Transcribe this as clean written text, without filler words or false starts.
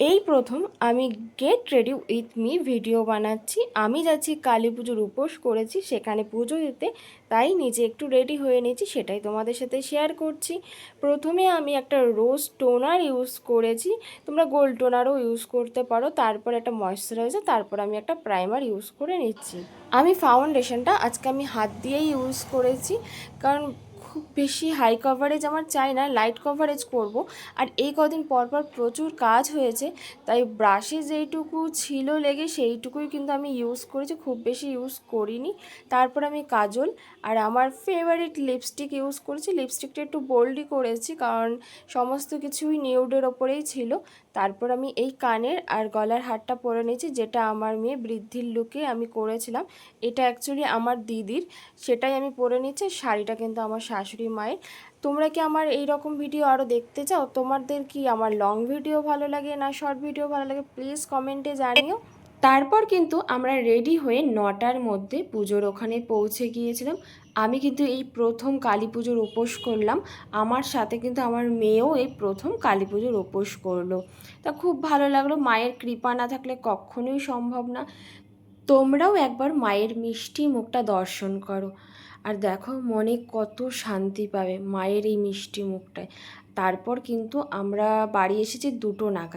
এই প্রথম আমি get ready with me video বানাচ্ছি। আমি যাচ্ছি কালী পুজোর উপোস করেছি সেখানে পুজো দিতে, তাই নিজে একটু রেডি হয়ে নিয়েছি, সেটাই তোমাদের সাথে শেয়ার করছি। প্রথমে আমি একটা রোজ টোনার ইউজ করেছি, তোমরা গোল্ড টোনারও ইউজ করতে পারো। তারপর একটা ময়শ্চারাইজার, তারপর আমি একটা প্রাইমার ইউজ করে নিচ্ছি। আমি ফাউন্ডেশনটা আজকে আমি হাত দিয়েই ইউজ করেছি, কারণ খুব বেশি হাই কভারেজ আমার চাই না, লাইট কভারেজ করব। আর এই কদিন পরপর প্রচুর কাজ হয়েছে, তাই ব্রাশে যেইটুকু ছিল লেগে সেইটুকুই কিন্তু আমি ইউজ করেছি, খুব বেশি ইউজ করিনি। তারপর আমি কাজল আর আমার ফেভারিট লিপস্টিক ইউজ করেছি। লিপস্টিকটা একটু বোল্ডই করেছি, কারণ সমস্ত কিছুই নিউডের ওপরেই ছিল। তারপর আমি এই কানের আর গলার হারটা পরে নিয়েছি, যেটা আমার মেয়ে বৃদ্ধির লুকে আমি করেছিলাম। এটা অ্যাকচুয়ালি আমার দিদির, সেটাই আমি পরে নিচ্ছি। শাড়িটা কিন্তু আমার শাশুড়ি মায়ের। তোমরা কি আমার এই রকম ভিডিও আরও দেখতে চাও? তোমাদের কি আমার লং ভিডিও ভালো লাগে না শর্ট ভিডিও ভালো লাগে, প্লিজ কমেন্টে জানিও। তারপর কিন্তু আমরা রেডি হয়ে 9টার মধ্যে পুজোর ওখানে পৌঁছে গিয়েছিলাম। আমি কিন্তু এই প্রথম কালী পুজোর উপোস করলাম, আমার সাথে কিন্তু আমার মেয়েও এই প্রথম কালী পুজোর উপোস করলো। তা খুব ভালো লাগলো, মায়ের কৃপা না থাকলে কখনোই সম্ভব না। তোমরাও একবার মায়ের মিষ্টি মুখটা দর্শন করো, আর দেখো মনে কত শান্তি পাবে মায়ের এই মিষ্টি মুখটায়। তারপর কিন্তু আমরা বাড়ি এসেছি 2টো নাগাদ।